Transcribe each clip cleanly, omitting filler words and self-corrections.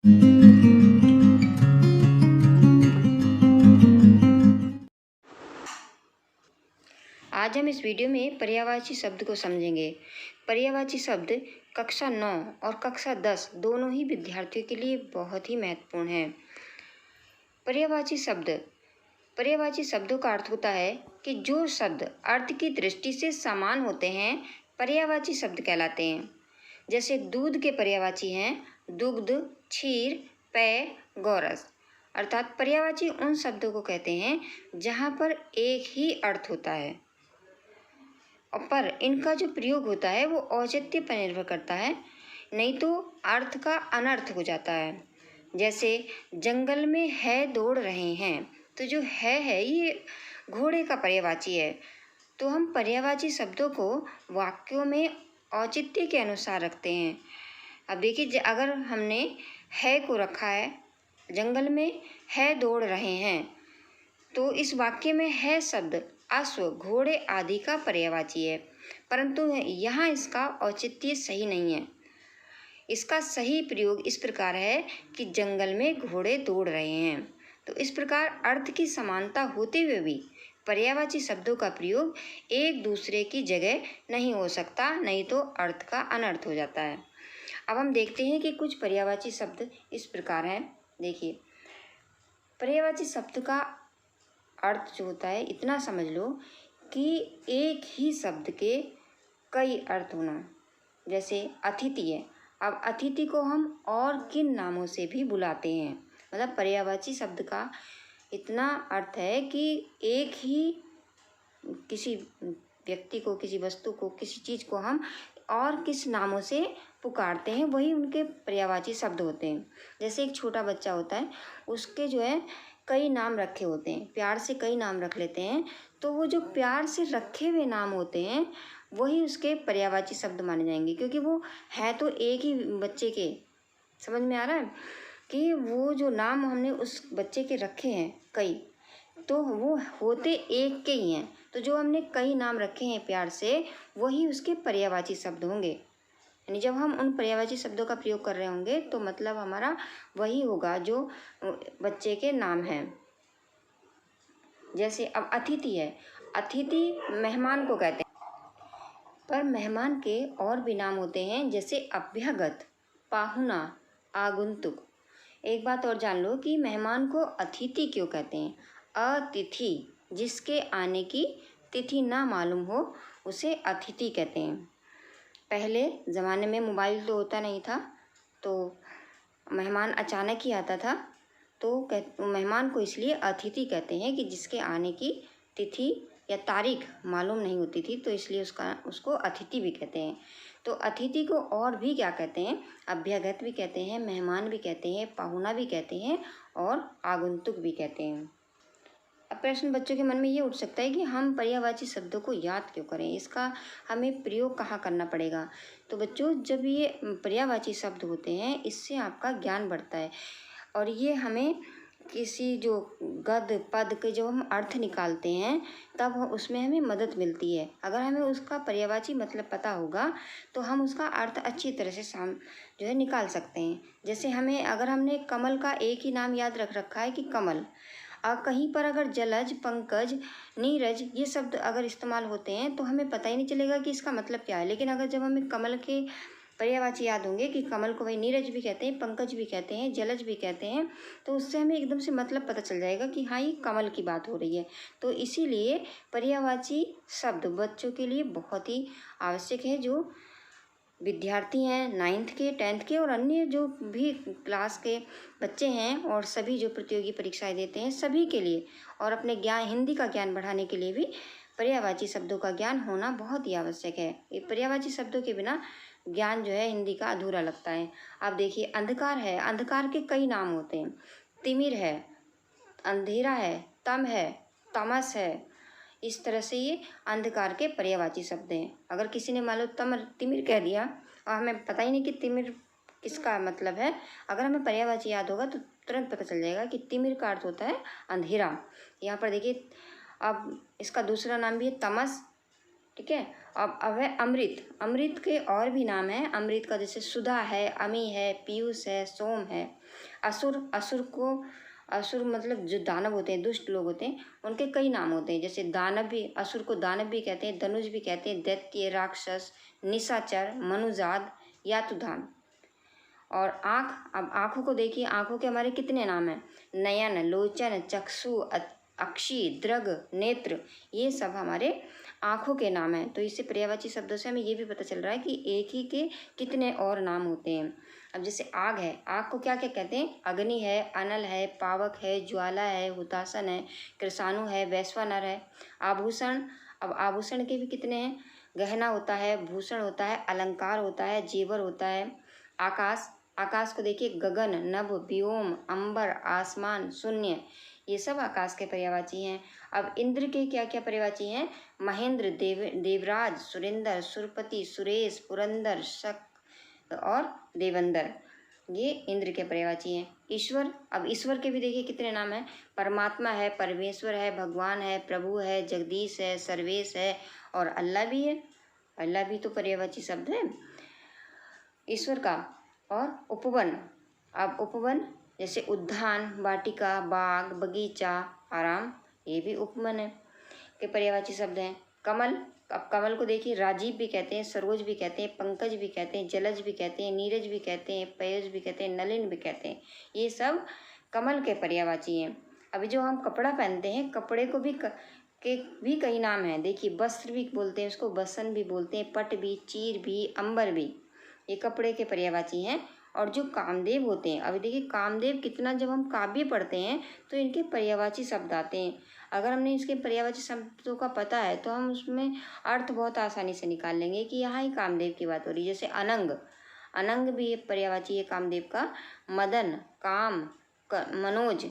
आज हम इस वीडियो में पर्यायवाची शब्द को समझेंगे। पर्यायवाची शब्द कक्षा 9 और कक्षा 10 दोनों ही विद्यार्थियों के लिए बहुत ही महत्वपूर्ण है। पर्यायवाची शब्दों का अर्थ होता है कि जो शब्द अर्थ की दृष्टि से समान होते हैं पर्यायवाची शब्द कहलाते हैं। जैसे दूध के पर्यायवाची हैं दुग्ध, क्षीर, पेय, गोरस। अर्थात पर्यायवाची उन शब्दों को कहते हैं जहाँ पर एक ही अर्थ होता है पर इनका जो प्रयोग होता है वो औचित्य पर निर्भर करता है, नहीं तो अर्थ का अनर्थ हो जाता है। जैसे जंगल में है दौड़ रहे हैं, तो जो है ये घोड़े का पर्यायवाची है। तो हम पर्यायवाची शब्दों को वाक्यों में औचित्य के अनुसार रखते हैं। अब देखिए, अगर हमने है को रखा है, जंगल में है दौड़ रहे हैं, तो इस वाक्य में है शब्द अश्व, घोड़े आदि का पर्यायवाची है, परंतु यहाँ इसका औचित्य सही नहीं है। इसका सही प्रयोग इस प्रकार है कि जंगल में घोड़े दौड़ रहे हैं। तो इस प्रकार अर्थ की समानता होते हुए भी पर्यायवाची शब्दों का प्रयोग एक दूसरे की जगह नहीं हो सकता, नहीं तो अर्थ का अनर्थ हो जाता है। अब हम देखते हैं कि कुछ पर्यायवाची शब्द इस प्रकार हैं। देखिए, पर्यायवाची शब्द का अर्थ जो होता है, इतना समझ लो कि एक ही शब्द के कई अर्थ होना। जैसे अतिथि है, अब अतिथि को हम और किन नामों से भी बुलाते हैं। मतलब पर्यायवाची शब्द का इतना अर्थ है कि एक ही किसी व्यक्ति को, किसी वस्तु को, किसी चीज़ को हम और किस नामों से पुकारते हैं, वही उनके पर्यायवाची शब्द होते हैं। जैसे एक छोटा बच्चा होता है, उसके जो है कई नाम रखे होते हैं, प्यार से कई नाम रख लेते हैं, तो वो जो प्यार से रखे हुए नाम होते हैं वही उसके पर्यायवाची शब्द माने जाएंगे, क्योंकि वो है तो एक ही बच्चे के। समझ में आ रहा है कि वो जो नाम हमने उस बच्चे के रखे हैं कई, तो वो होते एक के ही हैं। तो जो हमने कई नाम रखे हैं प्यार से, वही उसके पर्यायवाची शब्द होंगे। यानी जब हम उन पर्यायवाची शब्दों का प्रयोग कर रहे होंगे तो मतलब हमारा वही होगा जो बच्चे के नाम हैं। जैसे अब अतिथि है, अतिथि मेहमान को कहते हैं, पर मेहमान के और भी नाम होते हैं, जैसे अभ्यागत, पाहुना, आगंतुक। एक बात और जान लो कि मेहमान को अतिथि क्यों कहते हैं। अतिथि, जिसके आने की तिथि ना मालूम हो, उसे अतिथि कहते हैं। पहले ज़माने में मोबाइल तो होता नहीं था, तो मेहमान अचानक ही आता था, तो मेहमान को इसलिए अतिथि कहते हैं कि जिसके आने की तिथि या तारीख मालूम नहीं होती थी, तो इसलिए उसको अतिथि भी कहते हैं। तो अतिथि को और भी क्या कहते हैं, अभ्यागत भी कहते हैं, मेहमान भी कहते हैं, पाहुना भी कहते हैं और आगंतुक भी कहते हैं। अब प्रश्न बच्चों के मन में ये उठ सकता है कि हम पर्यायवाची शब्दों को याद क्यों करें, इसका हमें प्रयोग कहाँ करना पड़ेगा। तो बच्चों, जब ये पर्यायवाची शब्द होते हैं, इससे आपका ज्ञान बढ़ता है और ये हमें किसी जो गद पद के जो हम अर्थ निकालते हैं, तब उसमें हमें मदद मिलती है। अगर हमें उसका पर्यायवाची मतलब पता होगा तो हम उसका अर्थ अच्छी तरह से जो है निकाल सकते हैं। जैसे अगर हमने कमल का एक ही नाम याद रख रखा है कि कमल, कहीं पर अगर जलज, पंकज, नीरज ये शब्द अगर इस्तेमाल होते हैं तो हमें पता ही नहीं चलेगा कि इसका मतलब क्या है। लेकिन अगर जब हमें कमल के पर्यायवाची याद होंगे कि कमल को वही नीरज भी कहते हैं, पंकज भी कहते हैं, जलज भी कहते हैं, तो उससे हमें एकदम से मतलब पता चल जाएगा कि हाँ, ये कमल की बात हो रही है। तो इसीलिए पर्यायवाची शब्द बच्चों के लिए बहुत ही आवश्यक है। जो विद्यार्थी हैं 9th के, 10th के और अन्य जो भी क्लास के बच्चे हैं और सभी जो प्रतियोगी परीक्षाएं देते हैं, सभी के लिए, और अपने हिंदी का ज्ञान बढ़ाने के लिए भी पर्यायवाची शब्दों का ज्ञान होना बहुत ही आवश्यक है। ये पर्यायवाची शब्दों के बिना ज्ञान जो है हिंदी का अधूरा लगता है। आप देखिए, अंधकार है, अंधकार के कई नाम होते हैं। तिमिर है, अंधेरा है, तम है, तमस है। इस तरह से ये अंधकार के पर्यायवाची शब्द हैं। अगर किसी ने मान लो तिमिर कह दिया और हमें पता ही नहीं कि तिमिर किसका मतलब है, अगर हमें पर्यायवाची याद होगा तो तुरंत पता चल जाएगा कि तिमिर का अर्थ होता है अंधेरा। यहाँ पर देखिए, अब इसका दूसरा नाम भी है तमस। ठीक है। अब है अमृत। अमृत के और भी नाम हैं अमृत का, जैसे सुधा है, अमी है, पीयूष है, सोम है। असुर, असुर मतलब जो दानव होते हैं, दुष्ट लोग होते हैं, उनके कई नाम होते हैं। जैसे दानव भी, असुर को दानव भी कहते हैं, धनुष भी कहते हैं, दैत्य, राक्षस, निशाचर, मनुजाद, यातुधान। और आँख, अब आँखों को देखिए, आँखों के हमारे कितने नाम हैं? नयन, लोचन, चक्षु, अक्षी, दृग, नेत्र, ये सब हमारे आँखों के नाम हैं। तो इससे पर्यायवाची शब्दों से हमें ये भी पता चल रहा है कि एक ही के कितने और नाम होते हैं। अब जैसे आग है, आग को क्या क्या कहते हैं? अग्नि है, अनल है, पावक है, ज्वाला है, हुतासन है, कृषाणु है, वैश्वानर है। आभूषण, अब आभूषण के भी कितने हैं? गहना होता है, भूषण होता है, अलंकार होता है, जेवर होता है। आकाश, आकाश को देखिए, गगन, नभ, व्योम, अंबर, आसमान, शून्य, ये सब आकाश के पर्यायवाची हैं। अब इंद्र के क्या क्या पर्यायवाची हैं? महेंद्र, देवराज, सुरेंद्र, सुरपति, सुरेश, पुरंदर, शक और देवंदर, ये इंद्र के पर्यायवाची हैं। ईश्वर, अब ईश्वर के भी देखिए कितने नाम हैं? परमात्मा है, परमेश्वर है, भगवान है, प्रभु है, जगदीश है, सर्वेश है और अल्लाह भी है। अल्लाह भी तो पर्यायवाची शब्द है ईश्वर का। और उपवन, अब उपवन जैसे उद्यान, वाटिका, बाग, बगीचा, आराम, ये भी उपवन है के पर्यायवाची शब्द हैं। कमल, अब कमल को देखिए, राजीव भी कहते हैं, सरोज भी कहते हैं, पंकज भी कहते हैं, जलज भी कहते हैं, नीरज भी कहते हैं, पयज भी कहते हैं, नलिन भी कहते हैं, ये सब कमल के पर्यायवाची हैं। अभी जो हम कपड़ा पहनते हैं, कपड़े को भी के भी कई नाम हैं। देखिए, वस्त्र भी बोलते हैं उसको, बसन भी बोलते हैं, पट भी, चीर भी, अंबर भी, ये कपड़े के पर्यायवाची हैं। और जो कामदेव होते हैं, अभी देखिए कामदेव कितना, जब हम काव्य पढ़ते हैं तो इनके पर्यायवाची शब्द आते हैं। अगर हमने इसके पर्यायवाची शब्दों का पता है तो हम उसमें अर्थ बहुत आसानी से निकाल लेंगे कि यहाँ ही कामदेव की बात हो रही है। जैसे अनंग, अनंग भी एक पर्यायवाची है कामदेव का। मदन, काम, मनोज।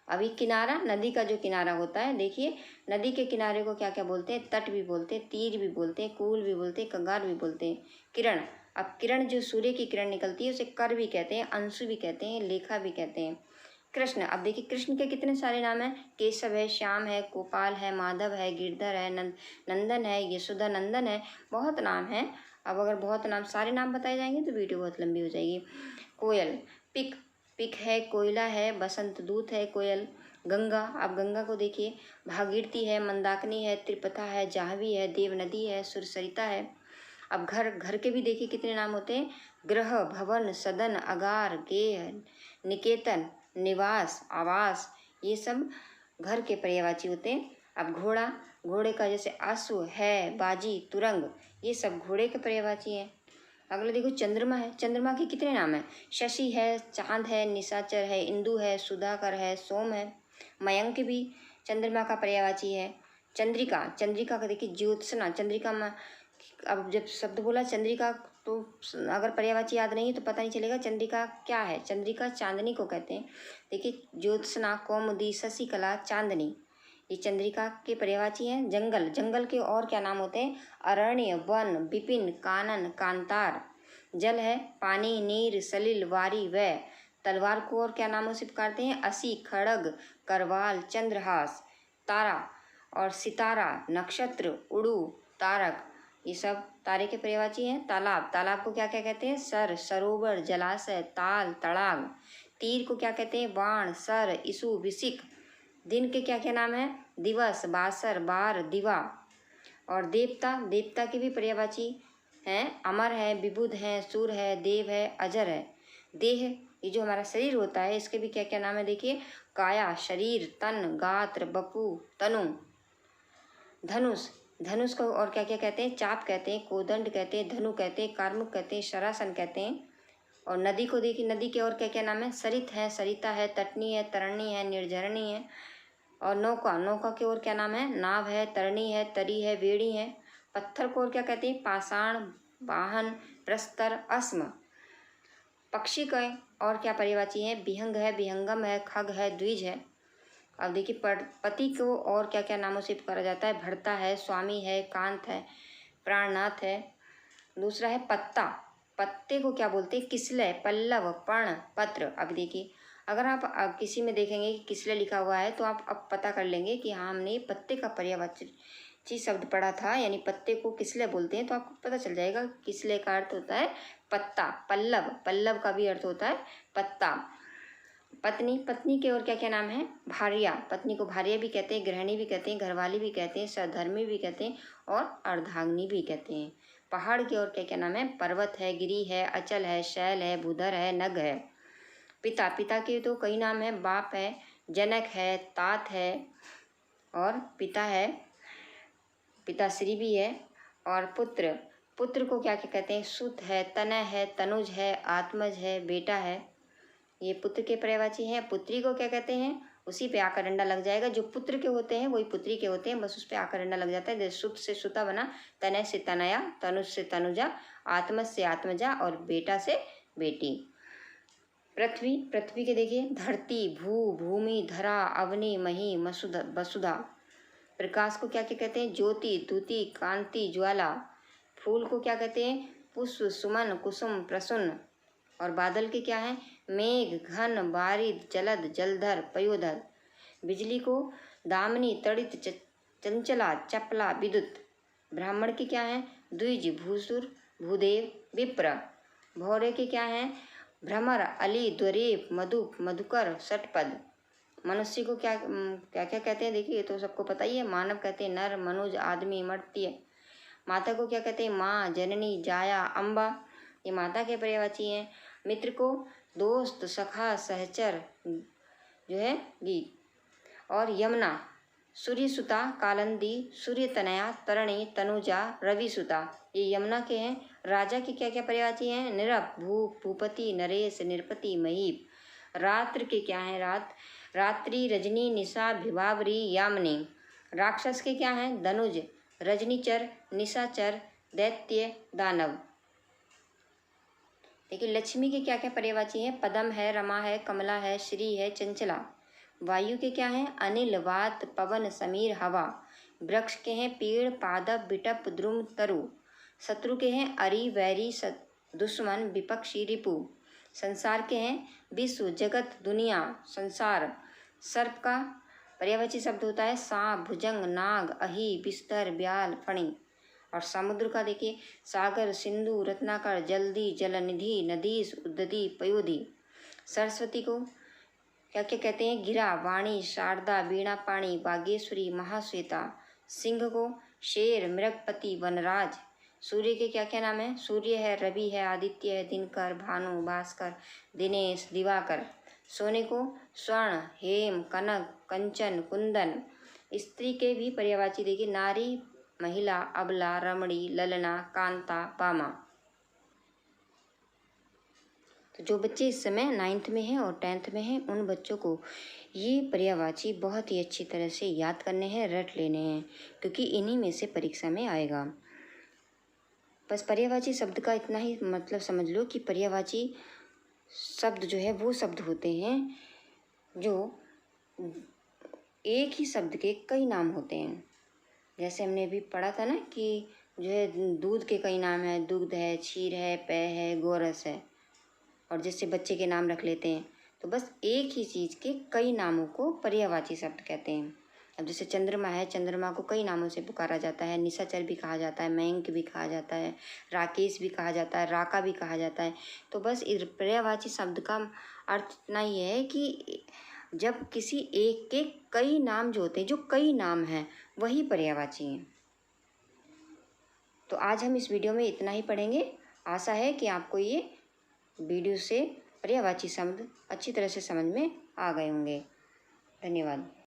अभी किनारा, नदी का जो किनारा होता है, देखिए नदी के किनारे को क्या क्या बोलते हैं? तट भी बोलते हैं, तीर भी बोलते हैं, कूल भी बोलते हैं, कंगार भी बोलते हैं। किरण, अब किरण जो सूर्य की किरण निकलती है उसे कर भी कहते हैं, अंशु भी कहते हैं, लेखा भी कहते हैं। कृष्ण, अब देखिए कृष्ण के कितने सारे नाम हैं? केशव है, श्याम है, गोपाल है, माधव है, गिरधर है, नंदन है, यशोदा नंदन है, बहुत नाम है। अब अगर बहुत नाम, सारे नाम बताए जाएंगे तो वीडियो बहुत लंबी हो जाएगी। कोयल, पिक, पिक है, कोयला है, बसंत दूत है कोयल। गंगा, अब गंगा को देखिए, भागीरथी है, मंदाकिनी है, त्रिपथा है, जाह्नवी है, देव नदी है, सुरसरिता है। अब घर, घर के भी देखिए कितने नाम होते हैं? गृह, भवन, सदन, अगार, गेह, निकेतन, निवास, आवास, ये सब घर के पर्यायवाची होते हैं। अब घोड़ा, घोड़े का जैसे अश्व है, बाजी, तुरंग, ये सब घोड़े के पर्यायवाची हैं। अगला देखो चंद्रमा है, चंद्रमा के कितने नाम हैं? शशि है, चांद है, निशाचर है, इंदु है, सुधाकर है, सोम है। मयंक भी चंद्रमा का पर्यायवाची है। चंद्रिका, चंद्रिका का देखिए ज्योत्सना, चंद्रिका में, अब जब शब्द बोला चंद्रिका तो अगर पर्यायवाची याद नहीं है तो पता नहीं चलेगा चंद्रिका क्या है। चंद्रिका चांदनी को कहते हैं। देखिए ज्योत्सना, कौमुदी, शशिकला, चांदनी, ये चंद्रिका के पर्यायवाची हैं। जंगल, जंगल के और क्या नाम होते हैं? अरण्य, वन, विपिन, कानन, कांतार। जल है, पानी, नीर, सलिल, वारी, वय। तलवार को और क्या नामों से पुकारते हैं? असी, खड़ग, करवाल, चंद्रहास। तारा और सितारा, नक्षत्र, उड़ू, तारक, ये सब तारे के पर्यायवाची हैं। तालाब, तालाब को क्या क्या कहते हैं? सर, सरोवर, जलाशय, ताल, तड़ाग। तीर को क्या कहते हैं? बाण, सर, इसु, विसिक। दिन के क्या क्या नाम है? दिवस, बासर, बार, दिवा। और देवता, देवता के भी पर्यायवाची हैं। अमर है, विबुध है, सुर है, देव है, अजर है। देह, ये जो हमारा शरीर होता है इसके भी क्या क्या नाम है? देखिए, काया, शरीर, तन, गात्र, बपू, तनु। धनुष, धनुष को और क्या क्या कहते हैं? चाप कहते हैं, कोदंड कहते हैं, धनु कहते हैं, कार्मुक कहते हैं, शरासन कहते हैं। और नदी को देखिए, नदी के और क्या क्या नाम है? सरित है, सरिता है, तटनी है, तरणी है, निर्झरणी है। और नौका, नौका के और क्या नाम है? नाव है, तरणी है, तरी है, वेड़ी है। पत्थर को और क्या कहते हैं? पाषाण, वाहन, प्रस्तर, अस्म। पक्षी का और क्या पर्यायवाची है? विहंग है, विहंगम है, खग है, द्विज है। अब देखिए पति को और क्या क्या नामों से पुकारा जाता है? भर्ता है, स्वामी है, कांत है, प्राणनाथ है। दूसरा है पत्ता, पत्ते को क्या बोलते हैं? किसलय, पल्लव, पर्ण, पत्र। अब देखिए अगर आप किसी में देखेंगे कि किसलय लिखा हुआ है तो आप अब पता कर लेंगे कि हाँ हमने पत्ते का पर्यायवाची शब्द पढ़ा था, यानी पत्ते को किसले बोलते हैं, तो आपको पता चल जाएगा। किसले का अर्थ होता है पत्ता। पल्लव, पल्लव का भी अर्थ होता है पत्ता। पत्नी, पत्नी के और क्या क्या नाम है, भार्या। पत्नी को भार्या भी कहते हैं, गृहिणी भी कहते हैं, घरवाली भी कहते हैं, सहधर्मी भी कहते हैं और अर्धांगिनी भी कहते हैं। पहाड़ के और क्या क्या नाम है, पर्वत है, गिरी है, अचल है, शैल है, भूधर है, नग है। पिता, पिता के तो कई नाम है, बाप है, जनक है, तात है और पिता है, पिताश्री भी है। और पुत्र, पुत्र को क्या क्या कहते हैं, सुत है, तनय है, तनुज है, आत्मज है, बेटा है। ये पुत्र के पर्यायवाची हैं। पुत्री को क्या कहते हैं, उसी पे आकर डंडा लग जाएगा। जो पुत्र के होते हैं वही पुत्री के होते हैं, बस उस पे आकर डंडा लग जाता है। जैसे सुत से सुता बना, तनय से तनया, तनुज से तनुजा, आत्मज से आत्मजा और बेटा से बेटी। पृथ्वी, पृथ्वी के देखिए, धरती, भू, भूमि, धरा, अवनी, मही, वसुधा। प्रकाश को क्या क्या कहते हैं, ज्योति, द्युति, कांति, ज्वाला। फूल को क्या कहते हैं, पुष्प, सुमन, कुसुम, प्रसन्न। और बादल के क्या हैं, मेघ, घन, बारिद, जलद, जलधर, पयोधर। बिजली को दामिनी, तड़ित, चंचला, चपला, विद्युत। ब्राह्मण के क्या हैं, द्विज, भूसुर, भूदेव, विप्र। भौरे के क्या हैं, भ्रमर, अली, द्वरेप, मधुप, मधुकर, षटपद। मनुष्य को क्या क्या क्या कहते हैं, देखिए ये तो सबको पता ही है। मानव कहते हैं नर, मनुज, आदमी, मर्त्य। माता को क्या कहते हैं, माँ, जननी, जाया, अम्बा। ये माता के पर्यायवाची हैं। मित्र को दोस्त, सखा, सहचर जो है गीत। और यमुना, सूर्य सुता, कालंदी, सूर्य तनया, तरणि, तनुजा, रवि सुता। ये यमुना के हैं। राजा के क्या क्या पर्यायवाची हैं, निरप, भूप, भूपति, नरेश, निरपति, महीप। रात्र के क्या हैं, रात, रात्रि, रजनी, निशा, भिवावरी, यामिनी। राक्षस के क्या हैं, धनुज, रजनीचर, निशाचर, दैत्य, दानव। देखिए लक्ष्मी के क्या क्या पर्यायवाची हैं, पदम है, रमा है, कमला है, श्री है, चंचला। वायु के क्या हैं, अनिल, वात, पवन, समीर, हवा। वृक्ष के हैं, पेड़, पादप, बिटप, द्रुम, तरु। शत्रु के हैं, अरि, वैरी, दुश्मन, विपक्षी, रिपु। संसार के हैं, विश्व, जगत, दुनिया, संसार। सर्प का पर्यायवाची शब्द होता है सांप, भुजंग, नाग, अहि, बिस्तर, ब्याल, फणी। और समुद्र का देखिए, सागर, सिंधु, रत्नाकर, जल्दी, जलनिधि, नदीश, उद्दति, पयोधि। सरस्वती को क्या क्या कहते हैं, गिरा, वाणी, शारदा, वीणा पाणी, बागेश्वरी, महाश्वेता। सिंह को शेर, मृगपति, वनराज। सूर्य के क्या क्या नाम है, सूर्य है, रवि है, आदित्य है, दिनकर, भानु, भास्कर, दिनेश, दिवाकर। सोने को स्वर्ण, हेम, कनक, कंचन, कुंदन। स्त्री के भी पर्यायवाची देखिए, नारी, महिला, अबला, रमणी, ललना, कांता, बामा। तो जो बच्चे इस समय 9th में हैं और 10th में हैं, उन बच्चों को ये पर्यायवाची बहुत ही अच्छी तरह से याद करने हैं, रट लेने हैं, क्योंकि इन्हीं में से परीक्षा में आएगा। बस पर्यायवाची शब्द का इतना ही मतलब समझ लो कि पर्यायवाची शब्द जो है वो शब्द होते हैं जो एक ही शब्द के कई नाम होते हैं। जैसे हमने अभी पढ़ा था ना कि जो है दूध के कई नाम है, दुग्ध है, क्षीर है, पेय है, गोरस है। और जिससे बच्चे के नाम रख लेते हैं, तो बस एक ही चीज़ के कई नामों को पर्यायवाची शब्द कहते हैं। अब जैसे चंद्रमा है, चंद्रमा को कई नामों से पुकारा जाता है, निशाचर भी कहा जाता है, मयंक भी कहा जाता है, राकेश भी कहा जाता है, राका भी कहा जाता है। तो बस इस पर्यायवाची शब्द का अर्थ इतना ही है कि जब किसी एक के कई नाम जो होते हैं, जो कई नाम हैं, वही पर्यायवाची हैं। तो आज हम इस वीडियो में इतना ही पढ़ेंगे। आशा है कि आपको ये वीडियो से पर्यायवाची शब्द अच्छी तरह से समझ में आ गए होंगे। धन्यवाद।